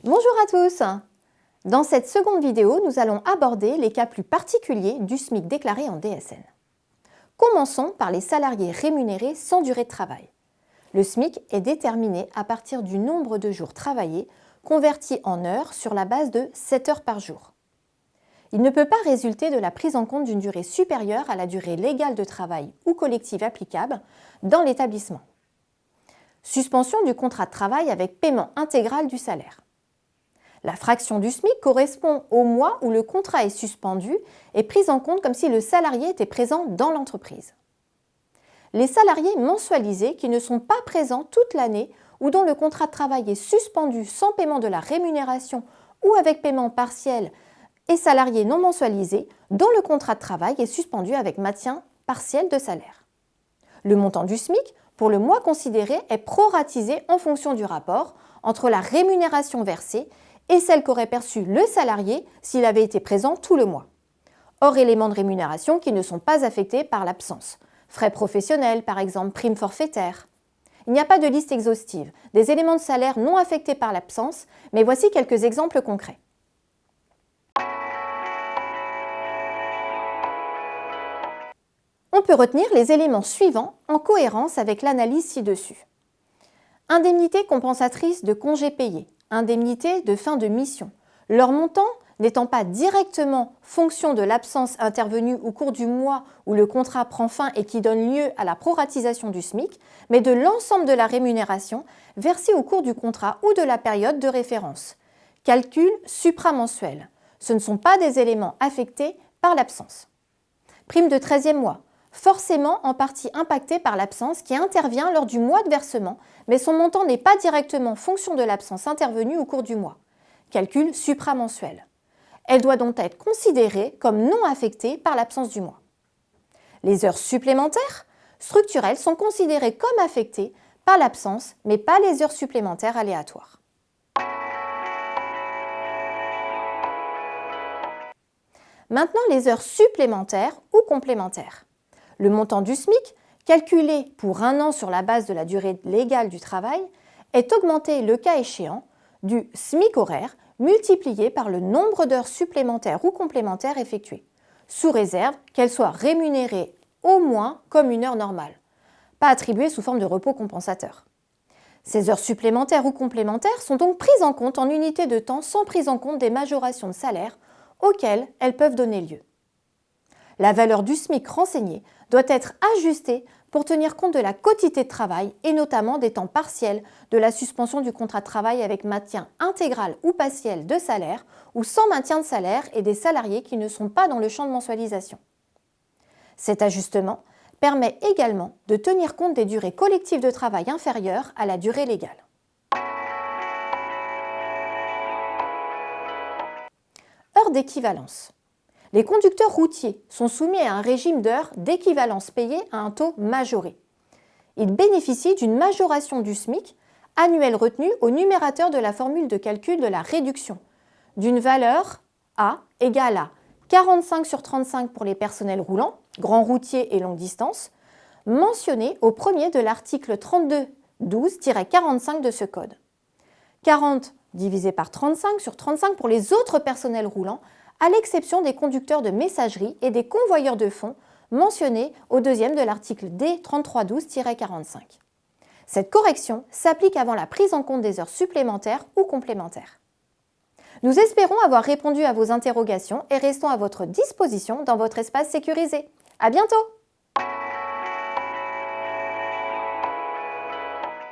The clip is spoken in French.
Bonjour à tous! Dans cette seconde vidéo, nous allons aborder les cas plus particuliers du SMIC déclaré en DSN. Commençons par les salariés rémunérés sans durée de travail. Le SMIC est déterminé à partir du nombre de jours travaillés convertis en heures sur la base de 7 heures par jour. Il ne peut pas résulter de la prise en compte d'une durée supérieure à la durée légale de travail ou collective applicable dans l'établissement. Suspension du contrat de travail avec paiement intégral du salaire. La fraction du SMIC correspond au mois où le contrat est suspendu et prise en compte comme si le salarié était présent dans l'entreprise. Les salariés mensualisés qui ne sont pas présents toute l'année ou dont le contrat de travail est suspendu sans paiement de la rémunération ou avec paiement partiel et salariés non mensualisés dont le contrat de travail est suspendu avec maintien partiel de salaire. Le montant du SMIC pour le mois considéré est proratisé en fonction du rapport entre la rémunération versée et celle qu'aurait perçue le salarié s'il avait été présent tout le mois. Hors éléments de rémunération qui ne sont pas affectés par l'absence. Frais professionnels, par exemple, primes forfaitaires. Il n'y a pas de liste exhaustive, des éléments de salaire non affectés par l'absence, mais voici quelques exemples concrets. On peut retenir les éléments suivants en cohérence avec l'analyse ci-dessus. Indemnité compensatrice de congés payés, indemnité de fin de mission. Leur montant n'étant pas directement fonction de l'absence intervenue au cours du mois où le contrat prend fin et qui donne lieu à la proratisation du SMIC, mais de l'ensemble de la rémunération versée au cours du contrat ou de la période de référence. Calcul supramensuel. Ce ne sont pas des éléments affectés par l'absence. Prime de 13e mois. Forcément en partie impactée par l'absence qui intervient lors du mois de versement, mais son montant n'est pas directement fonction de l'absence intervenue au cours du mois. Calcul supramensuel. Elle doit donc être considérée comme non affectée par l'absence du mois. Les heures supplémentaires structurelles sont considérées comme affectées par l'absence, mais pas les heures supplémentaires aléatoires. Maintenant, les heures supplémentaires ou complémentaires. Le montant du SMIC, calculé pour un an sur la base de la durée légale du travail, est augmenté le cas échéant du SMIC horaire multiplié par le nombre d'heures supplémentaires ou complémentaires effectuées, sous réserve qu'elles soient rémunérées au moins comme une heure normale, pas attribuées sous forme de repos compensateur. Ces heures supplémentaires ou complémentaires sont donc prises en compte en unités de temps sans prise en compte des majorations de salaire auxquelles elles peuvent donner lieu. La valeur du SMIC renseigné doit être ajustée pour tenir compte de la quotité de travail et notamment des temps partiels de la suspension du contrat de travail avec maintien intégral ou partiel de salaire ou sans maintien de salaire et des salariés qui ne sont pas dans le champ de mensualisation. Cet ajustement permet également de tenir compte des durées collectives de travail inférieures à la durée légale. Heures d'équivalence. Les conducteurs routiers sont soumis à un régime d'heures d'équivalence payées à un taux majoré. Ils bénéficient d'une majoration du SMIC annuelle retenue au numérateur de la formule de calcul de la réduction, d'une valeur A égale à 45 sur 35 pour les personnels roulants, grands routiers et longue distance, mentionnée au premier de l'article 3212-45 de ce code. 40 divisé par 35 sur 35 pour les autres personnels roulants, à l'exception des conducteurs de messagerie et des convoyeurs de fonds mentionnés au deuxième de l'article D 3312-45. Cette correction s'applique avant la prise en compte des heures supplémentaires ou complémentaires. Nous espérons avoir répondu à vos interrogations et restons à votre disposition dans votre espace sécurisé. À bientôt!